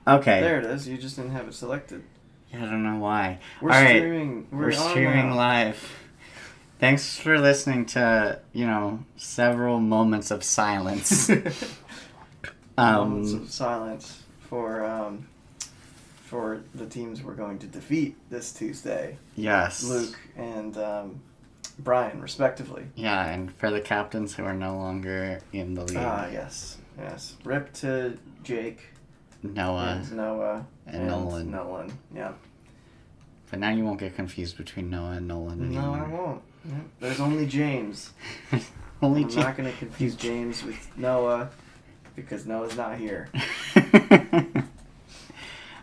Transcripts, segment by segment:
Okay. There it is. You just didn't have it selected. Yeah, I don't know why. We're All right. streaming. We're on streaming now. live. Thanks for listening to, several moments of silence. Moments of silence for the teams we're going to defeat this Tuesday. Yes. Luke and Brian, respectively. Yeah, and for the captains who are no longer in the league. Yes. Rip to Jake. Noah. And Nolan. Nolan, yeah. But now you won't get confused between Noah and Nolan anymore. No, I won't. Yeah. There's only James. I'm not going to confuse James with Noah because Noah's not here.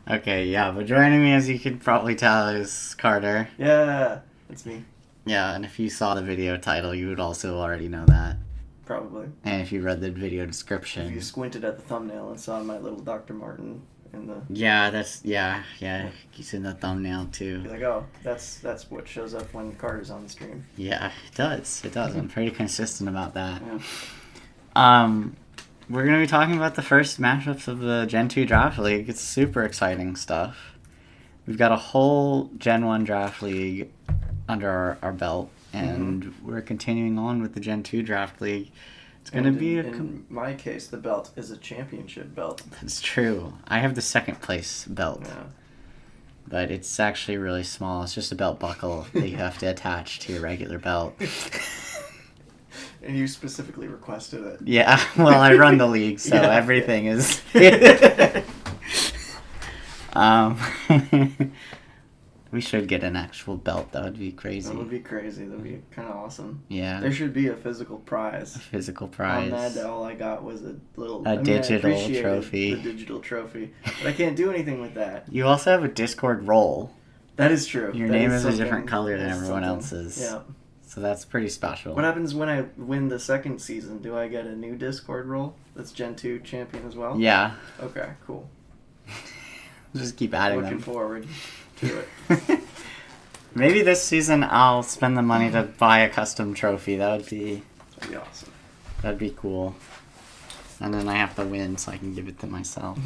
Okay, yeah, but joining me, as you could probably tell, is Carter. Yeah, that's me. Yeah, and if you saw the video title, you would also already know that. Probably. And if you read the video description. If you squinted at the thumbnail and saw my little Dr. Martin in the... Yeah, he's in the thumbnail too. Be like, oh, that's what shows up when Carter's on the stream. Yeah, it does. I'm pretty consistent about that. Yeah. We're going to be talking about the first matchups of the Gen 2 Draft League. It's super exciting stuff. We've got a whole Gen 1 Draft League under our belt, and we're continuing on with the Gen 2 Draft League. It's going to be in my case, the belt is a championship belt. That's true. I have the second place belt. Yeah. But it's actually really small. It's just a belt buckle that you have to attach to your regular belt. And you specifically requested it. Yeah, well, I run the league, so everything is... We should get an actual belt. That would be crazy. That would be crazy. That would be kind of awesome. Yeah. There should be a physical prize. A physical prize. On that, all I got was a little... digital trophy. The digital trophy. But I can't do anything with that. You also have a Discord role. That is true. Your name is a different color than everyone else's. Yeah. So that's pretty special. What happens when I win the second season? Do I get a new Discord role that's Gen 2 champion as well? Yeah. Okay, cool. Just keep adding Looking them. forward to it. Maybe this season I'll spend the money to buy a custom trophy. That'd be awesome. That'd be cool. And then I have to win so I can give it to myself.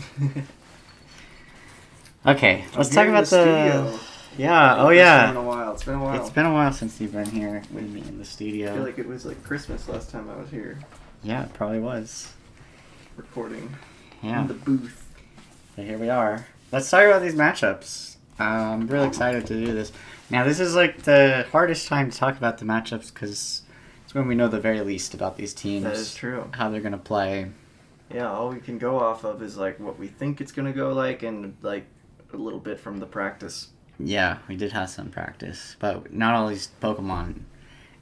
Okay, let's talk about the studio. Yeah, oh yeah. yeah. It's been a while. It's been a while since you've been here with me in the studio. I feel like it was like Christmas last time I was here. Yeah, it probably was. Recording. Yeah. In the booth. So here we are. Let's talk about these matchups. I'm really excited to do this. Now, this is like the hardest time to talk about the matchups because it's when we know the very least about these teams. That is true. How they're going to play. Yeah, all we can go off of is like what we think it's going to go like and like a little bit from the practice. Yeah, we did have some practice, but not all these Pokemon,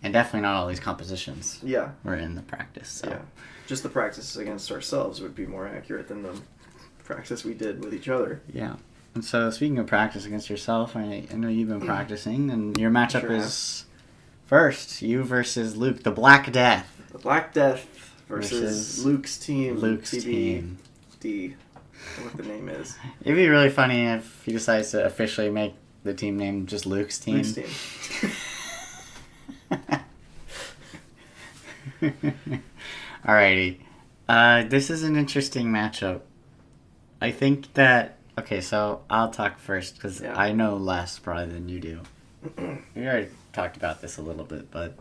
and definitely not all these compositions. Yeah. Were in the practice. So. Yeah. Just the practice against ourselves would be more accurate than the practice we did with each other. Yeah. And so, speaking of practice against yourself, I know you've been practicing, and your matchup is first, you versus Luke, the Black Death. The Black Death versus Luke's team. Luke's team. D. What the name is. It'd be really funny if he decides to officially make the team name just Luke's team. Luke's team. Alrighty. This is an interesting matchup. I think that... Okay, so I'll talk first because I know less probably than you do. We already talked about this a little bit, but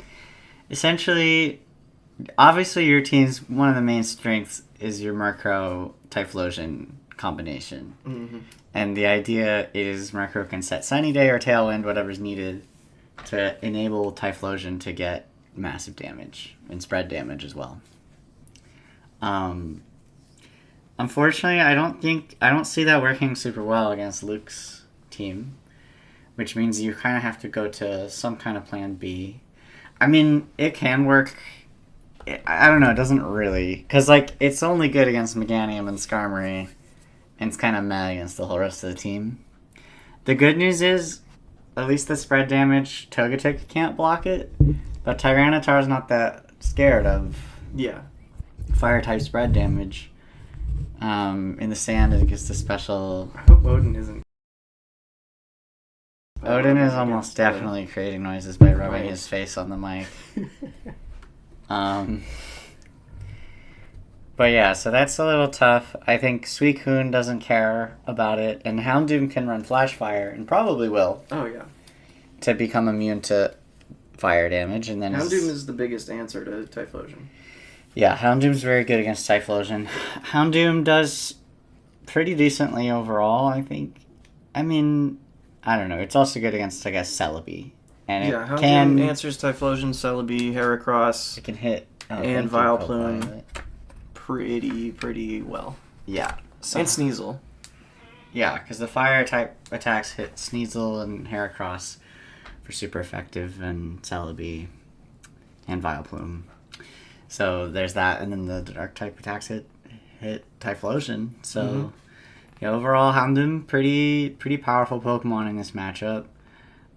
essentially, obviously your team's one of the main strengths is your Murkrow Typhlosion combination. Mm-hmm. And the idea is Murkrow can set Sunny Day or Tailwind, whatever's needed, to enable Typhlosion to get massive damage and spread damage as well. Unfortunately, I don't see that working super well against Luke's team, which means you kind of have to go to some kind of plan B. I mean, it can work. I don't know, it doesn't really, because like it's only good against Meganium and Skarmory, and it's kind of meh against the whole rest of the team. The good news is, at least the spread damage, Togetic can't block it, but Tyranitar's not that scared of fire type spread damage. In the sand, it gets the special... I hope Odin isn't... Odin is almost definitely creating noises by rubbing his face on the mic. But yeah, so that's a little tough. I think Suicune doesn't care about it, and Houndoom can run Flash Fire, and probably will. Oh, yeah. To become immune to fire damage, and then Houndoom is the biggest answer to Typhlosion. Yeah, Houndoom's very good against Typhlosion. Houndoom does pretty decently overall, I think. I mean, I don't know. It's also good against, I guess, Celebi. And yeah, it Houndoom answers Typhlosion, Celebi, Heracross, it can hit and Vileplume pretty well. Yeah. And Sneasel. Yeah, because the fire type attacks hit Sneasel and Heracross for super effective, and Celebi and Vileplume. So there's that, and then the dark type attacks hit Typhlosion. So yeah, overall, Houndoom pretty powerful Pokemon in this matchup.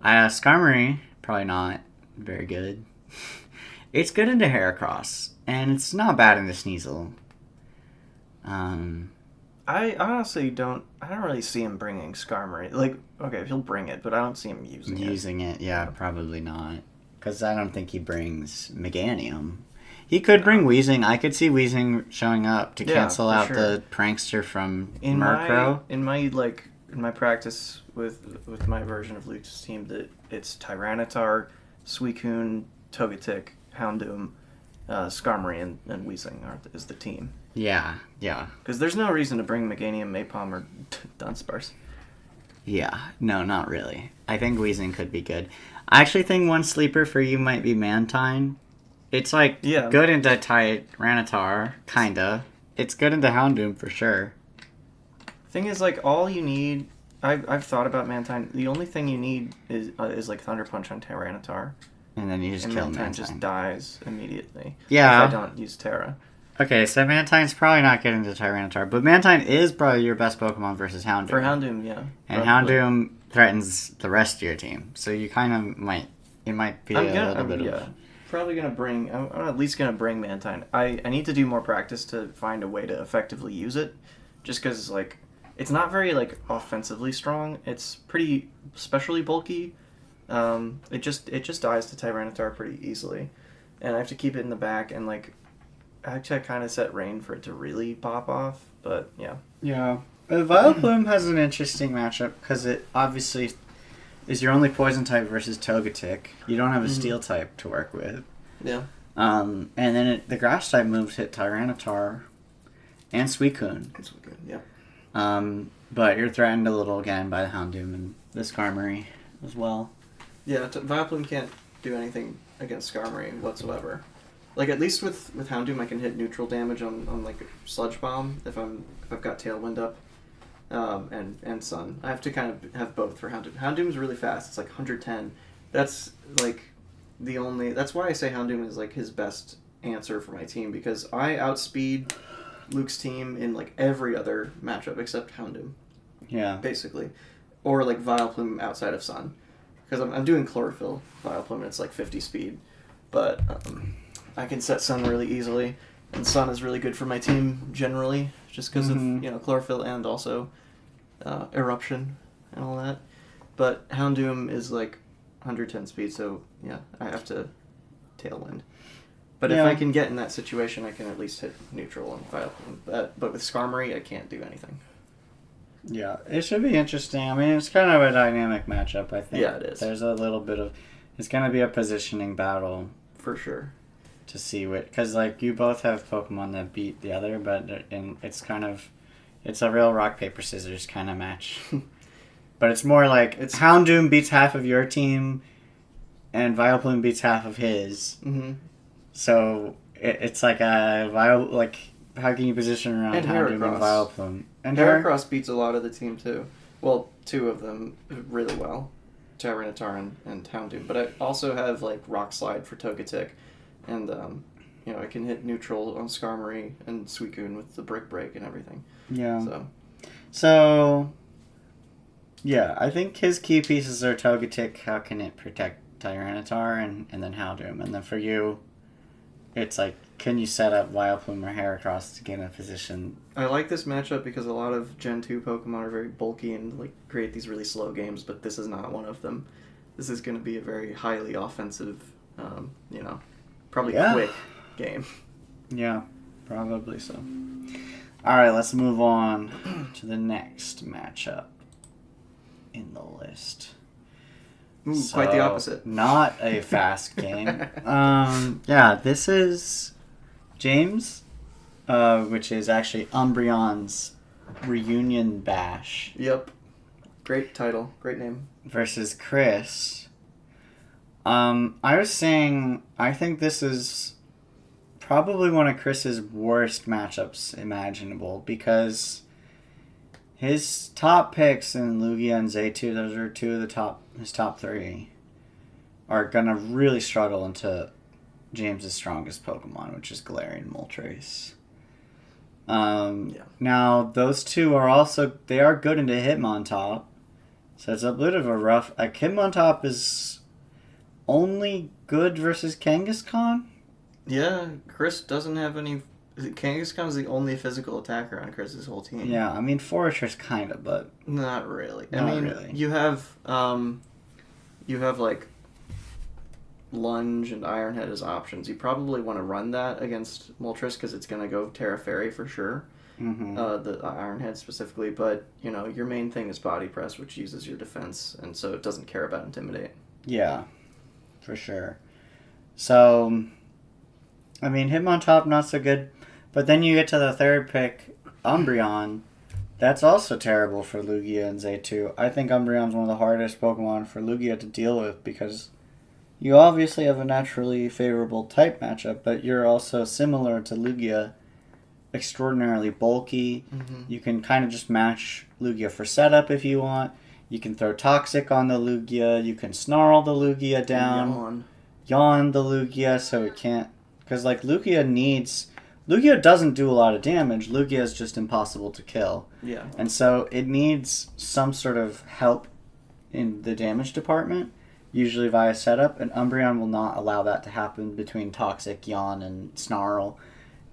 Skarmory probably not very good. It's good into Heracross, and it's not bad into Sneasel. I honestly don't really see him bringing Skarmory. Like, okay, he'll bring it, but I don't see him using it. Yeah, probably not. Because I don't think he brings Meganium. He could bring Weezing. I could see Weezing showing up to cancel out the prankster from Murkrow. In my practice with my version of Luke's team, that it's Tyranitar, Suicune, Togetic, Houndoom, Skarmory, and Weezing is the team. Yeah. Because there's no reason to bring Meganium, Maypom, or Dunsparce. Yeah, no, not really. I think Weezing could be good. I actually think one sleeper for you might be Mantine. It's good into Tyranitar, kinda. It's good into Houndoom for sure. Thing is, all you need... I've thought about Mantine. The only thing you need is Thunder Punch on Tyranitar. And then you just kill Mantine. Mantine just dies immediately. Yeah. If I don't use Terra. Okay, so Mantine's probably not getting to Tyranitar, but Mantine is probably your best Pokemon versus Houndoom. For Houndoom, yeah. And probably. Houndoom threatens the rest of your team, so you kind of might... It might be Probably gonna bring... I'm at least gonna bring Mantine. I need to do more practice to find a way to effectively use it, just because, it's not very, offensively strong. It's pretty specially bulky. It just dies to Tyranitar pretty easily. And I have to keep it in the back, and, actually I kind of set rain for it to really pop off, but yeah. Yeah. Vileplume has an interesting matchup, because it obviously is your only poison type versus Togetic. You don't have a steel type to work with. Yeah. And then the grass type moves hit Tyranitar and Suicune. Yeah. But you're threatened a little again by the Houndoom and the Skarmory as well. Yeah, Vileplume can't do anything against Skarmory whatsoever. At least with Houndoom, I can hit neutral damage on Sludge Bomb if I've got Tailwind up, and Sun. I have to kind of have both for Houndoom. Houndoom's really fast. It's 110. That's the only. That's why I say Houndoom is his best answer for my team, because I outspeed Luke's team in every other matchup except Houndoom. Yeah. Basically, or Vileplume outside of Sun, because I'm doing Chlorophyll Vileplume and it's 50 speed, but I can set Sun really easily, and Sun is really good for my team generally, just because of Chlorophyll and also Eruption and all that. But Houndoom is 110 speed, so yeah, I have to Tailwind. But if I can get in that situation, I can at least hit neutral and Vileplume. But with Skarmory, I can't do anything. Yeah, it should be interesting. I mean, it's kind of a dynamic matchup, I think. Yeah, it is. There's a little bit of... It's going to be a positioning battle. For sure. To see what... Because, you both have Pokemon that beat the other, but it's kind of... It's a real rock, paper, scissors kind of match. But it's more it's Houndoom beats half of your team, and Vileplume beats half of his. Mm-hmm. So it's how can you position around Houndoom and Vileplume? And Heracross beats a lot of the team too. Well, two of them really well, Tyranitar and Houndoom. But I also have Rock Slide for Togetic, and I can hit neutral on Skarmory and Suicune with the Brick Break and everything. Yeah. So yeah, I think his key pieces are Togetic. How can it protect Tyranitar and then Houndoom, and then for you. It's can you set up Vileplume or Heracross to get in a position? I like this matchup because a lot of Gen 2 Pokemon are very bulky and create these really slow games, but this is not one of them. This is going to be a very highly offensive, probably quick game. Yeah. Probably so. All right, let's move on to the next matchup in the list. Ooh, quite the opposite. Not a fast game. Yeah, this is James, which is actually Umbreon's Reunion Bash. Yep. Great title. Great name. Versus Chris. I was saying, I think this is probably one of Chris's worst matchups imaginable because his top picks in Lugia and Zaytu, those are two of his top three, are gonna really struggle into James's strongest Pokemon, which is Galarian Moltres. Now those two are also good into Hitmontop, so it's a bit of a rough. Hitmontop is only good versus Kangaskhan. Yeah, Chris doesn't have any. Kangaskhan is the only physical attacker on Chris's whole team. Yeah, I mean Fortress kind of, but not really. Not I mean, really. you have like Lunge and Iron Head as options. You probably want to run that against Moltres because it's going to go Terra Fairy for sure. Mm-hmm. The Iron Head specifically, but your main thing is Body Press, which uses your defense, and so it doesn't care about Intimidate. Yeah, for sure. So, I mean, Hitmontop not so good, but then you get to the third pick, Umbreon. That's also terrible for Lugia and Zaytu. I think Umbreon's one of the hardest Pokemon for Lugia to deal with because you obviously have a naturally favorable type matchup, but you're also similar to Lugia, extraordinarily bulky. Mm-hmm. You can kind of just match Lugia for setup if you want. You can throw Toxic on the Lugia. You can Snarl the Lugia down. Yawn the Lugia so it can't... Because, like, Lugia doesn't do a lot of damage. Lugia is just impossible to kill. Yeah. And so it needs some sort of help in the damage department, usually via setup, and Umbreon will not allow that to happen between Toxic, Yawn, and Snarl.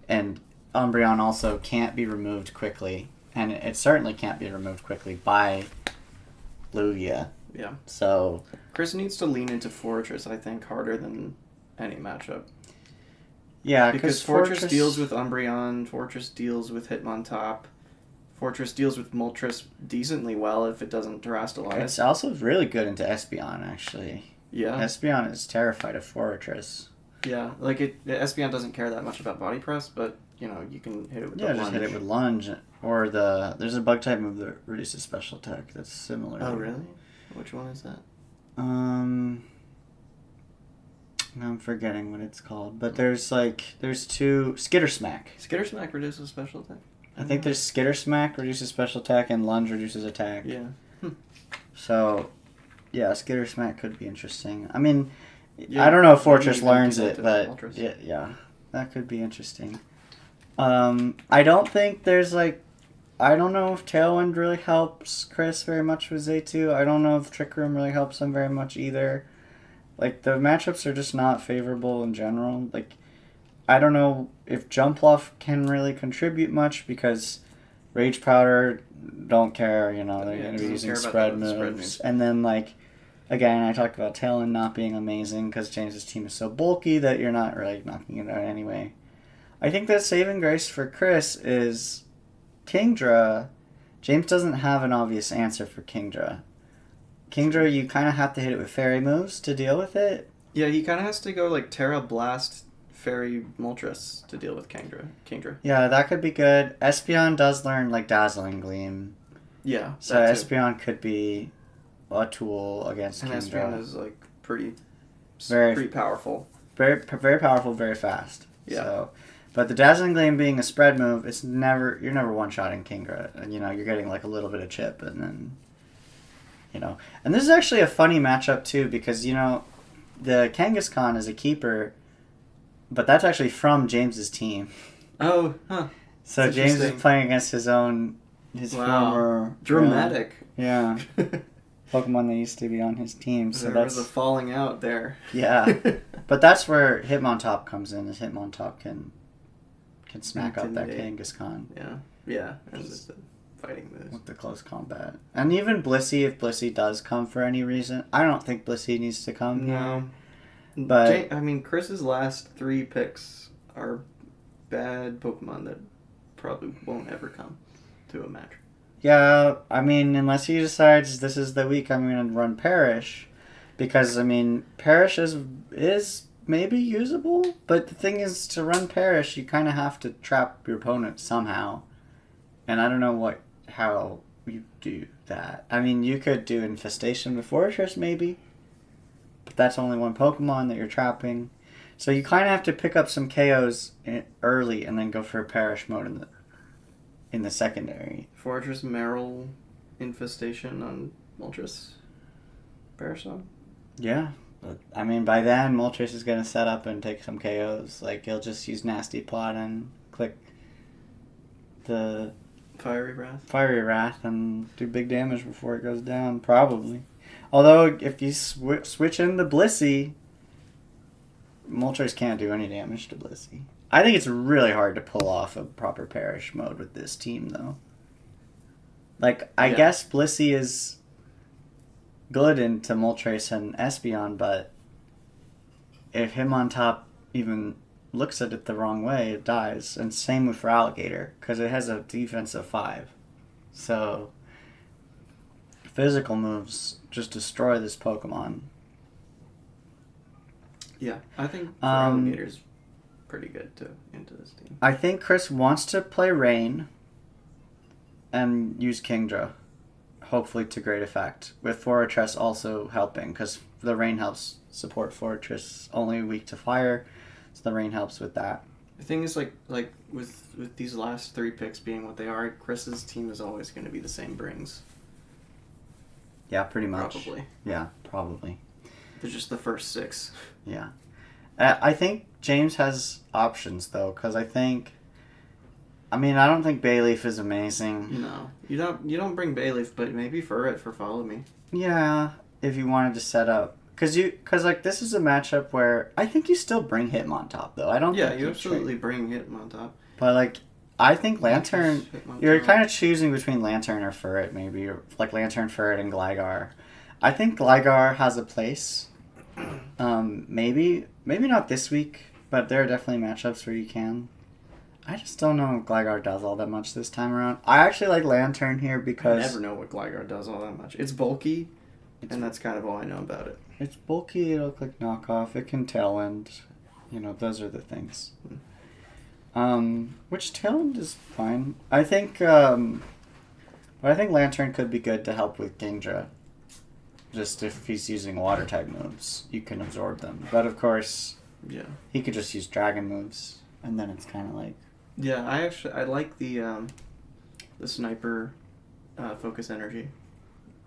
And Umbreon also can't be removed quickly, and it certainly can't be removed quickly by Lugia. Yeah. So Chris needs to lean into Fortress, I think, harder than any matchup. yeah, because Fortress deals with Umbreon, Fortress deals with Hitmontop, Fortress deals with Moltres decently well if it doesn't Terastallise. It's also really good into Espeon, actually. Yeah. Espeon is terrified of Fortress. Yeah, like Espeon doesn't care that much about Body Press, but you can hit it with the just Lunge. hit it with Lunge, or there's a bug type move that reduces special attack that's similar. Oh really? Which one is that? I'm forgetting what it's called, but there's two Skitter Smack. Skitter Smack reduces special attack. I think there's Skitter Smack reduces special attack and Lunge reduces attack. Yeah. So, yeah, Skitter Smack could be interesting. I mean, Yeah, I don't know if Fortress maybe learns do that it, to but Moltres. yeah, that could be interesting. I don't think there's I don't know if Tailwind really helps Chris very much with Zaytu. I don't know if Trick Room really helps him very much either. Like, the matchups are just not favorable in general. Like, I don't know if Jumpluff can really contribute much because Rage Powder don't care, they're going to be using spread moves. And then, again, I talked about Tailwind not being amazing because James's team is so bulky that you're not really knocking it out anyway. I think that saving grace for Chris is Kingdra. James doesn't have an obvious answer for Kingdra. Kingdra, you kind of have to hit it with fairy moves to deal with it. Yeah, he kind of has to go Terra Blast, Fairy Moltres to deal with Kingdra. Yeah, that could be good. Espeon does learn Dazzling Gleam. Yeah. So Espeon could be a tool against and Kingdra. Espeon is pretty powerful. Very, very powerful, very fast. Yeah. So, but the Dazzling Gleam being a spread move, you're never one-shotting Kingdra. And, you're getting a little bit of chip and then, And this is actually a funny matchup too because, the Kangaskhan is a keeper, but that's actually from James's team. Oh, huh. So That's James is playing against his former... Dramatic. Yeah. Pokemon that used to be on his team. So there was a falling out there. Yeah. But that's where Hitmontop comes in, is Hitmontop can smack up that Kangaskhan. Yeah. Yeah. And the fighting moves. With the close combat. And even Blissey, if Blissey does come for any reason. I don't think Blissey needs to come. No. But Chris's last 3 picks are bad Pokemon that probably won't ever come to a match. Yeah, I mean, unless he decides this is the week I'm going to run Perish, because I mean, Perish is maybe usable, but the thing is, to run Perish, you kind of have to trap your opponent somehow, and I don't know how you do that. I mean, you could do Infestation with Fortress maybe, but that's only one Pokemon that you're trapping, so you kind of have to pick up some KOs early and then go for a Perish mode in the secondary. Fortress Meryl Infestation on Moltres Parasol? Yeah. But, I mean, by then, Moltres is going to set up and take some KOs. Like, he'll just use Nasty Plot and click the Fiery Wrath and do big damage before it goes down, probably. Although, if you switch in the Blissey, Moltres can't do any damage to Blissey. I think it's really hard to pull off a proper Perish mode with this team, though. Like, I guess Blissey is good into Moltres and Espeon, but if Hitmontop even looks at it the wrong way, it dies. And same with for Alligator, because it has a defense of 5. So, physical moves just destroy this Pokemon. Yeah, I think Alligator's pretty good into this team. I think Chris wants to play Rain and use Kingdra, hopefully to great effect, with Fortress also helping, because the Rain helps support Fortress, only weak to fire, so the Rain helps with that. The thing is, like with these last 3 picks being what they are, Chris's team is always going to be the same brings. Yeah, pretty much. Probably. Yeah, probably. They're just the first 6. Yeah. I think James has options, though, because I don't think Bayleaf is amazing. No. You don't bring Bayleaf, but maybe Furret for Follow Me. Yeah, if you wanted to set up. Because like, this is a matchup where I think you still bring Hitmontop, though. I don't think you absolutely bring Hitmontop. But, like, I think Lantern... You're kind of choosing between Lantern or Furret, maybe. Or, like, Lantern, Furret, and Gligar. I think Gligar has a place. Maybe not this week, but there are definitely matchups where you can. I just don't know if Gligar does all that much this time around. I actually like Lantern here because... I never know what Gligar does all that much. It's bulky, and that's kind of all I know about it. It's bulky, it'll click knockoff, it can tailwind. Those are the things. Which tailwind is fine. I think Lantern could be good to help with Kingdra. Just if he's using water type moves, you can absorb them. But of course, he could just use dragon moves, and then it's kind of like... Yeah, I like the sniper focus energy.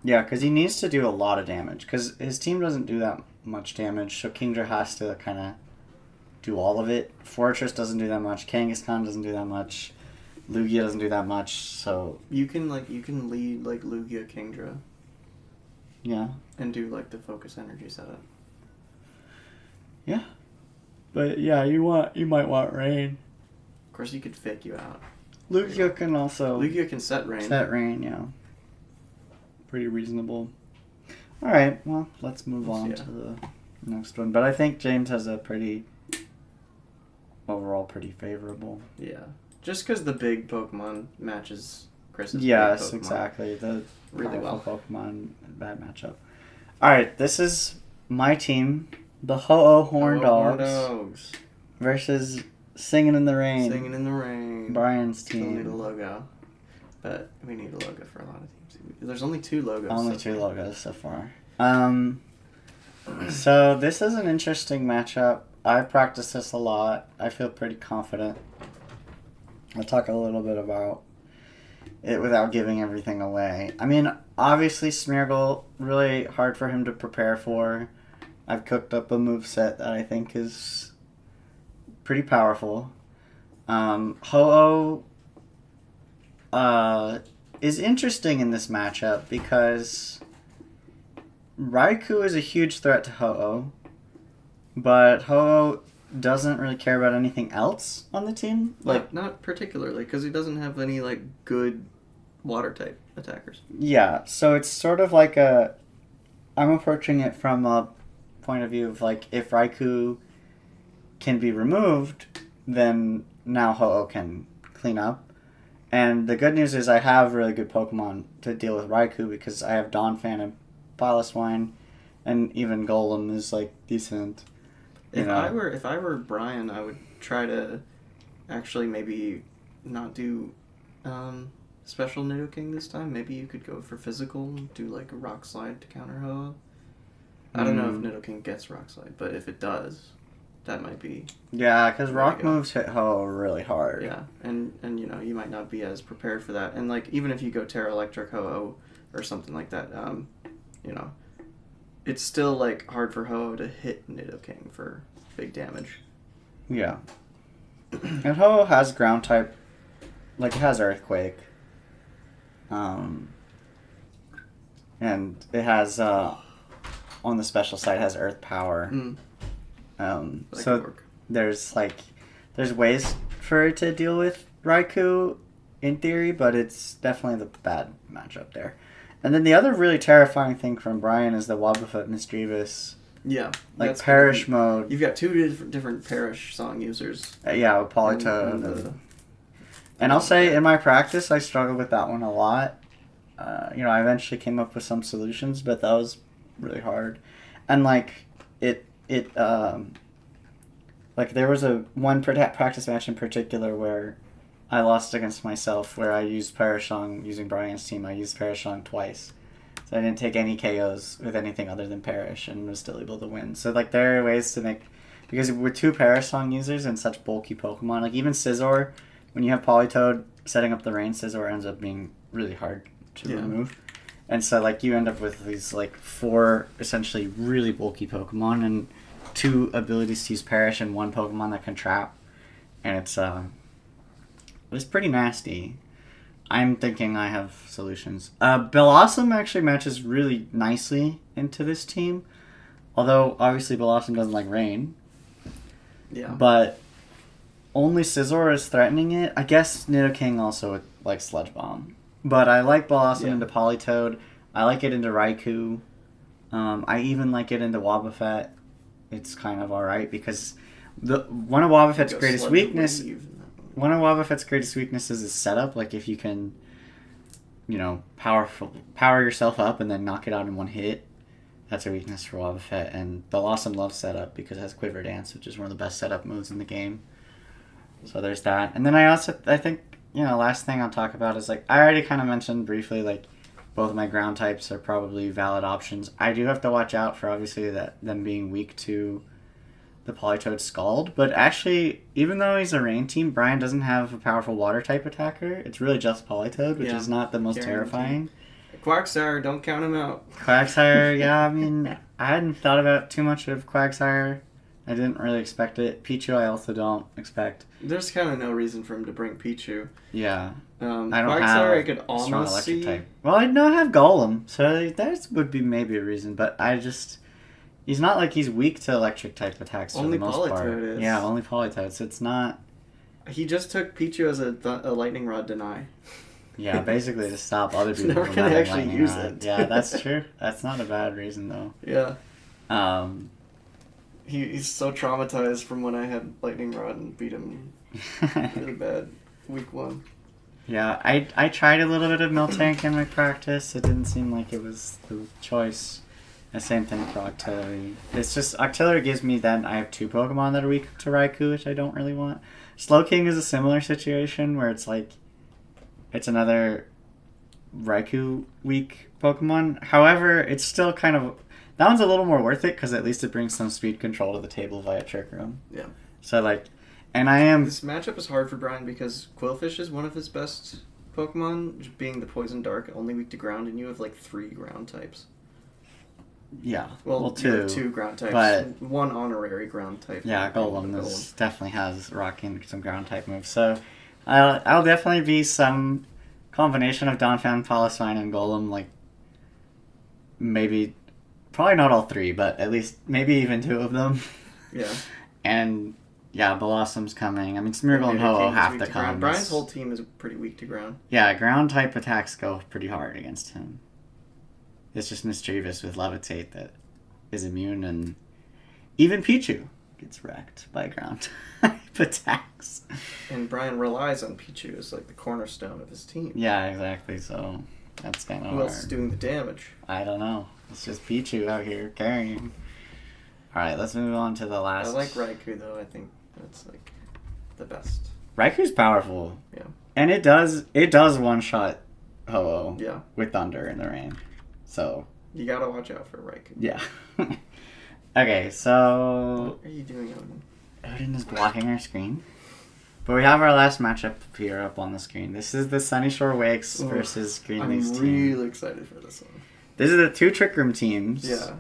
Yeah, because he needs to do a lot of damage, because his team doesn't do that much damage, so Kingdra has to kind of do all of it. Fortress doesn't do that much, Kangaskhan doesn't do that much, Lugia doesn't do that much, so... You can lead, like, Lugia Kingdra. Yeah. And do, like, the focus energy setup. Yeah. But, yeah, you might want Rain. Of course, he could fake you out. Lugia can also... Lugia can set Rain. Set Rain, yeah. Pretty reasonable. Alright, well, let's move on to the next one. But I think James has a overall pretty favorable. Yeah. Just because the big Pokemon matches Chris's Yes, big Pokemon. Exactly. The really well. Pokemon, bad matchup. Alright, this is my team, the Ho-Oh Horn Dogs, versus Singing in the Rain. Singing in the Rain. Brian's team. Still need a logo. But we need a logo for a lot of teams. There's only 2 logos. Only 2 logos so far. So this is an interesting matchup. I've practiced this a lot. I feel pretty confident. I'll talk a little bit about it without giving everything away. I mean, obviously Smeargle, really hard for him to prepare for. I've cooked up a moveset that I think is pretty powerful. Ho-Oh is interesting in this matchup because Raikou is a huge threat to Ho-Oh, but Ho-Oh doesn't really care about anything else on the team. Like, not particularly, because he doesn't have any, like, good water type attackers. Yeah, so it's sort of like I'm approaching it from a point of view of, like, if Raikou can be removed, then now Ho-Oh can clean up. And the good news is I have really good Pokemon to deal with Raikou because I have Donphan and Piloswine, and even Golem is like decent. If I were Brian, I would try to actually maybe not do special Nidoking this time. Maybe you could go for physical, do like a Rock Slide to counter Ho-Oh. I don't know if Nidoking gets Rock Slide, but if it does, that might be... Yeah, because Rock moves hit Ho-Oh really hard. Yeah, and you know, you might not be as prepared for that. And like, even if you go Terra Electric Ho-Oh or something like that, you know, it's still like hard for Ho-Oh to hit Nidoking for big damage. Yeah. And Ho-Oh has ground type, like it has Earthquake. And it has, on the special side, it has Earth Power. So there's ways for it to deal with Raikou in theory, but it's definitely the bad matchup there. And then the other really terrifying thing from Brian is the Wobbuffet Misdreavus. Yeah. Like Perish mode. You've got two different Perish song users. Yeah, with Politoed. And I'll say in my practice, I struggled with that one a lot. I eventually came up with some solutions, but that was really hard. And like there was one practice match in particular where I lost against myself, where I used Parashong using Brian's team. I used Parashong twice. So I didn't take any KOs with anything other than Perish and was still able to win. So like there are ways to make... Because we're two Parashong users and such bulky Pokemon. Like even Scizor, when you have Politoed, setting up the Rain Scizor ends up being really hard to remove. And so like you end up with these like 4 essentially really bulky Pokemon and 2 abilities to use Perish and 1 Pokemon that can trap. And it's pretty nasty. I'm thinking I have solutions. Bellossom actually matches really nicely into this team. Although, obviously, Bellossom doesn't like rain. Yeah. But only Scizor is threatening it. I guess Nidoking also likes Sludge Bomb. But I like Bellossom into Politoed. I like it into Raikou. I even like it into Wobbuffet. It's kind of alright because one of Wobbuffet's greatest weaknesses is setup. Like if you can, power yourself up and then knock it out in one hit, that's a weakness for Wobbuffet. And Bellossom loves setup because it has Quiver Dance, which is one of the best setup moves in the game. So there's that. And then I think, last thing I'll talk about is like I already kind of mentioned briefly, like both of my ground types are probably valid options. I do have to watch out for obviously them being weak to the Politoed Scald, but actually, even though he's a rain team, Brian doesn't have a powerful water type attacker. It's really just Politoed, which is not the most terrifying. Quagsire, don't count him out. Quagsire, yeah, I mean, I hadn't thought about too much of Quagsire. I didn't really expect it. Pichu I also don't expect. There's kind of no reason for him to bring Pichu. Yeah. I don't Quagsire, I could almost see. Type. Well, I don't have Golem, so that would be maybe a reason, but he's not like he's weak to electric type attacks for the most part. Is. Yeah, only Politoed, so it's not... He just took Pichu as a Lightning Rod deny. Yeah, basically to stop other people from not actually use it. Yeah, that's true. That's not a bad reason, though. Yeah. He's so traumatized from when I had Lightning Rod and beat him really bad week 1. Yeah, I tried a little bit of Miltank in my practice. It didn't seem like it was the choice. The same thing for Octillery. It's just, Octillery gives me then, I have 2 Pokemon that are weak to Raikou, which I don't really want. Slowking is a similar situation where it's like, it's another Raikou weak Pokemon. However, it's still kind of, that one's a little more worth it because at least it brings some speed control to the table via Trick Room. Yeah. So like, and I am... This matchup is hard for Brian because Quillfish is one of his best Pokemon, being the Poison Dark, only weak to ground, and you have like 3 ground types. Yeah, well 2. 2 ground types, but 1 honorary ground type. Yeah, Golem definitely has rocking some ground type moves. So I'll definitely be some combination of Donphan, Piloswine, and Golem. Like maybe, probably not all 3, but at least maybe even 2 of them. Yeah. And yeah, Blossom's coming. I mean, Smeargle and Ho-Oh have to come. Brian's whole team is pretty weak to ground. Yeah, ground type attacks go pretty hard against him. It's just Mischievous with Levitate that is immune, and even Pichu gets wrecked by ground type attacks. And Brian relies on Pichu as like the cornerstone of his team. Yeah, exactly. So that's kind of Who hard. else is doing the damage? I don't know. It's just Pichu out here carrying. All right, let's move on to the last. I like Raikou though. I think that's like the best. Raiku's powerful. Yeah. And it does one shot Ho-Oh. Yeah. With Thunder in the rain. So. You gotta watch out for Raikou. Yeah. Okay, so. What are you doing, Odin? Odin is blocking our screen. But we have our last matchup here up on the screen. This is the Sunny Shore Wakes versus Greenleaf's team. I'm really excited for this one. This is the 2 Trick Room teams. Yeah.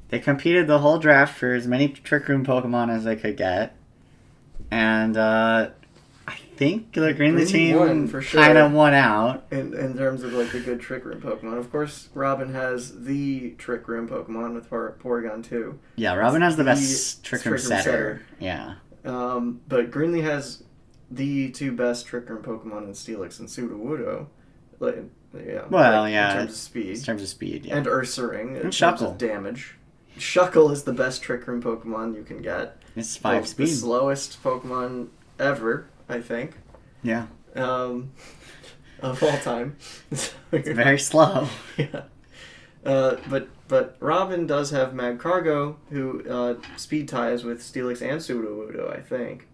They competed the whole draft for as many Trick Room Pokemon as they could get. And I think the Greenleaf team won, for sure. kind of won out. In terms of like the good Trick Room Pokemon. Of course, Robin has the Trick Room Pokemon with Porygon 2. Yeah, Robin has the best Trick Room setter. Yeah. But Greenleaf has the 2 best Trick Room Pokemon in Steelix and Sudowoodo. Like, yeah. Well, like, yeah. In terms of speed. In terms of speed, yeah. And Ursaring. In and terms Shuckle. of damage. Shuckle is the best Trick Room Pokemon you can get. It's 5 speed. The slowest Pokemon ever, I think. Yeah. Of all time. It's very slow. Yeah. But Robin does have Magcargo, who speed ties with Steelix and Sudowoodo, I think.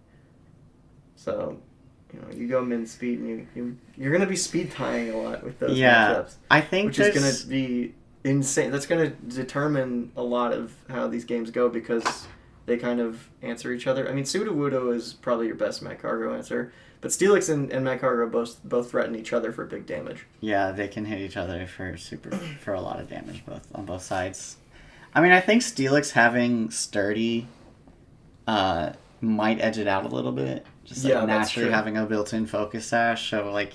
So, you go min speed and you're going to be speed tying a lot with those matchups. I think which is going to be insane. That's going to determine a lot of how these games go because they kind of answer each other. I mean, Sudowoodo is probably your best Magcargo answer, but Steelix and Magcargo both threaten each other for big damage. Yeah, they can hit each other for a lot of damage on both sides. I mean, I think Steelix having Sturdy might edge it out a little bit. Just like naturally having a built-in Focus Sash, so like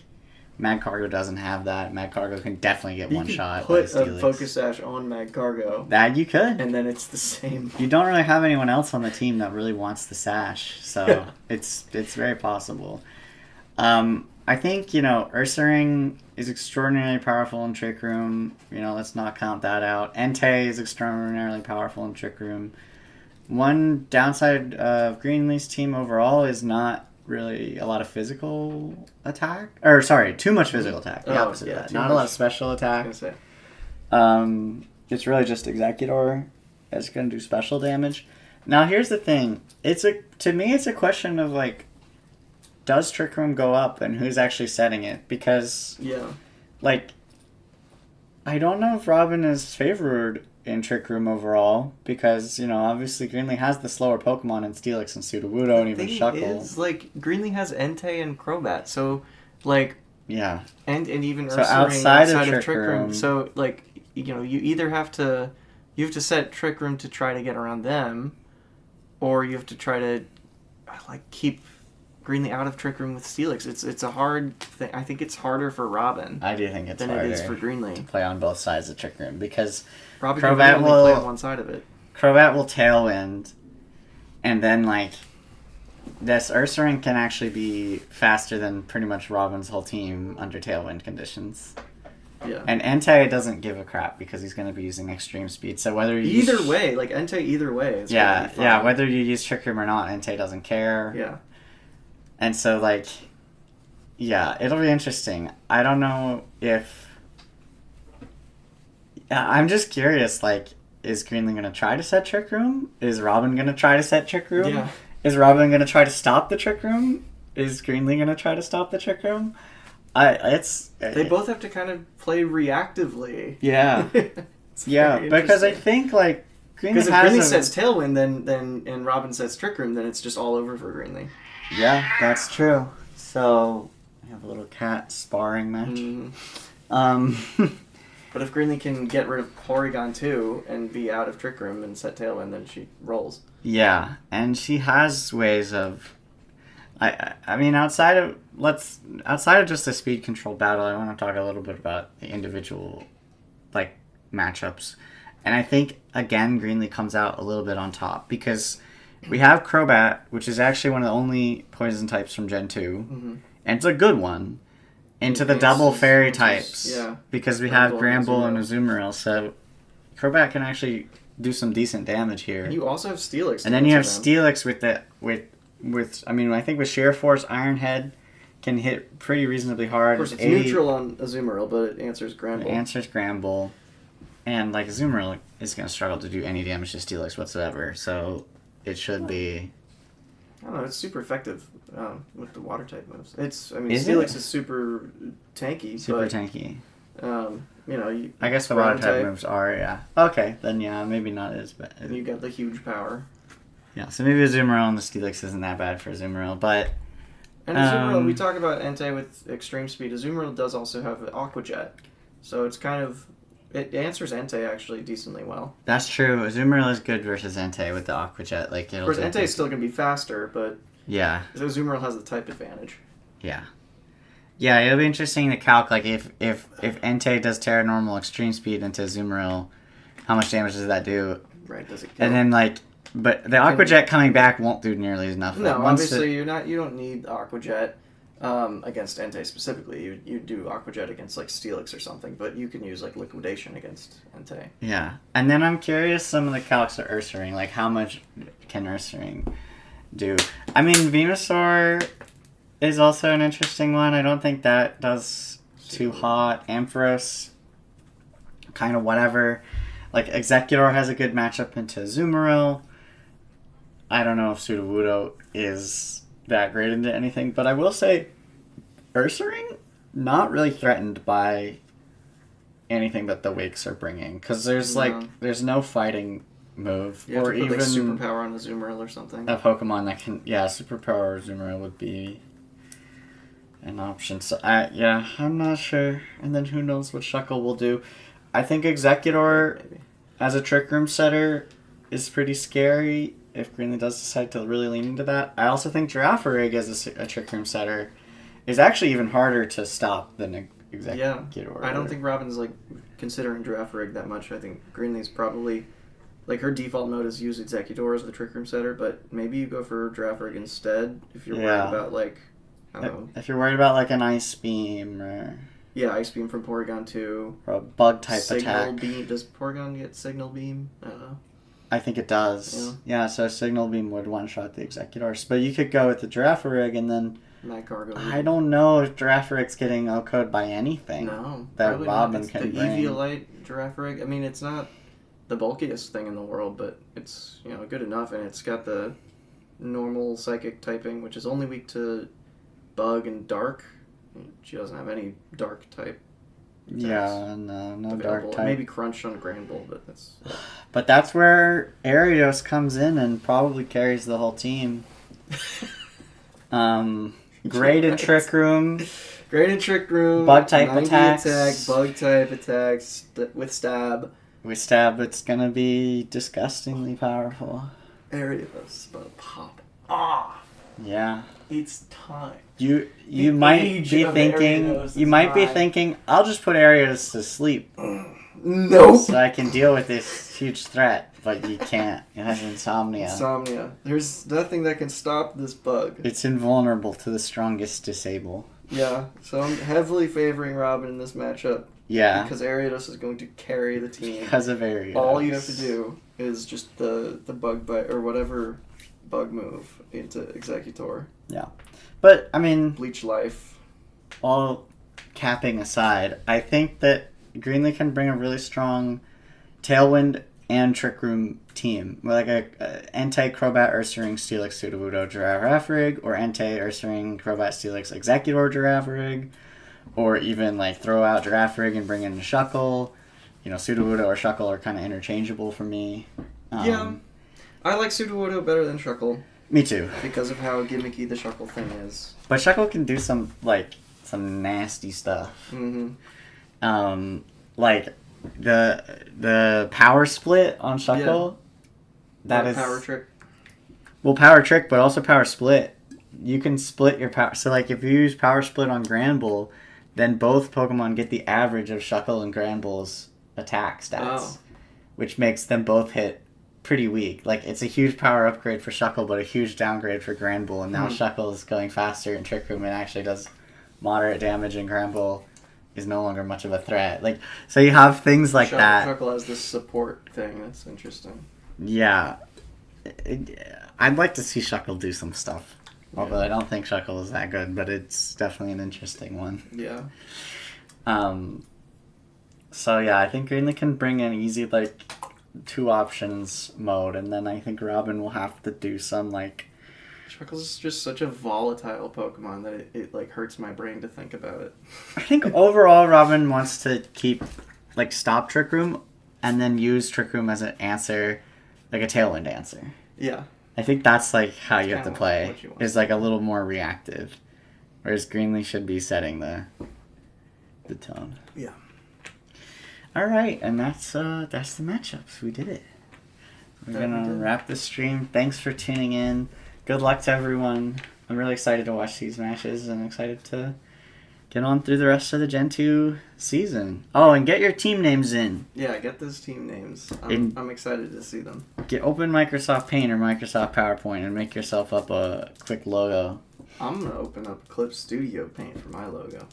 Magcargo doesn't have that. Magcargo can definitely get one shot. Put a Focus Sash on Magcargo. That you could. And then it's the same. You don't really have anyone else on the team that really wants the Sash, so it's very possible. I think, Ursaring is extraordinarily powerful in Trick Room. Let's not count that out. Entei is extraordinarily powerful in Trick Room. One downside of Greenleaf's team overall is not really a lot of physical attack. Or, sorry, too much physical attack. The opposite of that. Not a lot of special attack. It's really just Executor that's going to do special damage. Now, here's the thing. To me, it's a question of, does Trick Room go up and who's actually setting it? Because, I don't know if Robin is favored in Trick Room overall because, obviously Greenleaf has the slower Pokemon in Steelix and Sudowoodo and even Shuckle. Greenleaf has Entei and Crobat, so, yeah. And even so Ursaring outside of Trick Room. So, you either have to set Trick Room to try to get around them, or you have to try to, keep Greenleaf out of Trick Room with Steelix. It's a hard thing. I think it's harder for Robin. I do think it's harder than it is for Greenleaf to play on both sides of Trick Room because Robin can only play on one side of it. Crobat will Tailwind, and then this Ursaring can actually be faster than pretty much Robin's whole team under Tailwind conditions. Yeah. And Entei doesn't give a crap because he's going to be using extreme speed. So whether you either way, Entei either way is whether you use Trick Room or not, Entei doesn't care. Yeah. And so, it'll be interesting. I don't know if... I'm just curious, is Greenleaf going to try to set Trick Room? Is Robin going to try to set Trick Room? Yeah. Is Robin going to try to stop the Trick Room? Is Greenleaf going to try to stop the Trick Room? They both have to kind of play reactively. Yeah. Yeah, because I think, Greenleaf because if Greenleaf sets Tailwind, then and Robin sets Trick Room, then it's just all over for Greenleaf. Yeah, that's true. So, we have a little cat sparring match. But if Greenleaf can get rid of Porygon 2 and be out of Trick Room and set Tailwind, then she rolls. Yeah, and she has ways of... I mean, outside of just the speed control battle, I want to talk a little bit about the individual, matchups. And I think, again, Greenleaf comes out a little bit on top because... We have Crobat, which is actually one of the only poison types from Gen 2. Mm-hmm. And it's a good one. Into the double fairy types. Yeah. Because we have Gramble and Azumarill. So Crobat can actually do some decent damage here. And you also have Steelix. And then you have Steelix with I mean, I think with Sheer Force, Ironhead can hit pretty reasonably hard. Of course, it's neutral on Azumarill, but it answers Granbull. It answers Granbull. And, like, Azumarill is going to struggle to do any damage to Steelix whatsoever, so it should be... I don't know, it's super effective with the water-type moves. Steelix is super tanky. Super tanky. I guess the water-type moves are, yeah. Okay, then, yeah, maybe not as bad. And you got the huge power. Yeah, so maybe Azumarill and the Steelix isn't that bad for Azumarill, but... And Azumarill, we talk about Entei with extreme speed. Azumarill does also have Aqua Jet, so it's kind of... It answers Entei actually decently well. That's true. Azumarill is good versus Entei with the Aqua Jet. Like, of course, Entei is still going to be faster, but yeah, Azumarill has the type advantage. Yeah. Yeah, it'll be interesting to calc, like, if Entei does Terra Normal Extreme Speed into Azumarill, how much damage does that do? Right, does it kill? And then, like, but the Aqua Jet coming back won't do nearly enough. No, obviously, you don't need Aqua Jet. Against Entei specifically, you do Aqua Jet against like Steelix or something, but you can use like Liquidation against Entei. Yeah, and then I'm curious some of the calcs of Ursaring, like how much can Ursaring do? I mean, Venusaur is also an interesting one. I don't think that does too hot. Ampharos, kind of whatever. Like Executor has a good matchup into Azumarill. I don't know if Sudowoodo is that great into anything, but I will say Ursaring not really threatened by anything that the Wakes are bringing, because there's there's no fighting move or even like superpower on Azumarill or something. A Pokemon that can superpower Azumarill would be an option. So I'm not sure. And then who knows what Shuckle will do. I think Executor as a Trick Room setter is pretty scary if Greenlee does decide to really lean into that. I also think Girafarig as a Trick Room setter is actually even harder to stop than Executor. Yeah, I don't think Robin's like considering Girafarig that much. I think Greenlee's probably like her default mode is use Executor as the Trick Room setter, but maybe you go for Girafarig instead if you're worried about like I don't know. If you're worried about like an Ice Beam or Ice Beam from Porygon 2 or a Bug type Signal attack. Beam. Does Porygon get Signal Beam? I don't know. I think it does. Yeah, so Signal Beam would one-shot the Executors. But you could go with the Girafarig and then... Magcargo. I don't know if Girafarig's getting OHKO'd by anything. No. That Robin it's can the bring. Eviolite Girafarig. I mean, it's not the bulkiest thing in the world, but it's good enough, and it's got the normal Psychic typing, which is only weak to Bug and Dark. She doesn't have any Dark type. Yeah, no Dark type. Maybe Crunch on Granbull, but that's... But that's where Arios comes in and probably carries the whole team. Graded Trick Room. Graded Trick Room. Bug type attacks. Bug type attacks with Stab. With Stab, it's gonna be disgustingly powerful. Arios about to pop off. Yeah. It's time. You might be thinking I'll just put Arios to sleep. Nope. So I can deal with this huge threat, but you can't. It has insomnia. There's nothing that can stop this bug. It's invulnerable to the strongest disable. Yeah, so I'm heavily favoring Robin in this matchup. Yeah. Because Ariados is going to carry the team. Because of Ariados. All you have to do is just the bug bite or whatever bug move into Executor. Yeah. But, I mean... Bleach Life. All capping aside, I think that Greenlee can bring a really strong Tailwind and Trick Room team. Like a Entei, Crobat, Ursaring, Steelix, Sudowoodo, Girafarig, or Entei, Ursaring, Crobat, Steelix, Executor, Girafarig, or even like throw out Girafarig and bring in Shuckle. Sudowoodo or Shuckle are kind of interchangeable for me. Yeah. I like Sudowoodo better than Shuckle. Me too. Because of how gimmicky the Shuckle thing is. But Shuckle can do some nasty stuff. Mm-hmm. Like the power split on Shuckle. Yeah. That is power trick. Well, power trick, but also power split. You can split your power. So, like, if you use power split on Granbull, then both Pokemon get the average of Shuckle and Granbull's attack stats, which makes them both hit pretty weak. Like, it's a huge power upgrade for Shuckle, but a huge downgrade for Granbull. And now Shuckle is going faster in Trick Room and actually does moderate damage, and Granbull is no longer much of a threat. Like, so you have things like that. Shuckle has this support thing. That's interesting. Yeah. I'd like to see Shuckle do some stuff. Although I don't think Shuckle is that good, but it's definitely an interesting one. Yeah. So yeah, I think Greenlee can bring an easy, like, 2 options mode, and then I think Robin will have to do some, like... Shuckle's just such a volatile Pokemon that it like hurts my brain to think about it. I think overall Robin wants to keep, like, stop Trick Room, and then use Trick Room as an answer, like a Tailwind answer. Yeah. I think that's, like, how you have to Kinda play, what you want. is, like, a little more reactive. Whereas Greenlee should be setting the tone. Yeah. Alright, and that's the matchups. We did it. We're gonna wrap the stream. Thanks for tuning in. Good luck to everyone. I'm really excited to watch these matches and excited to get on through the rest of the Gen 2 season. Oh, and get your team names in. Yeah, get those team names. I'm excited to see them. Open Microsoft Paint or Microsoft PowerPoint and make yourself up a quick logo. I'm gonna open up Clip Studio Paint for my logo.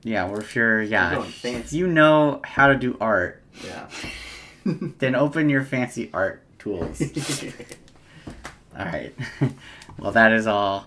Yeah, or if you're going if fancy. you know how to do art, Yeah. then open your fancy art tools. All right. Well, that is all.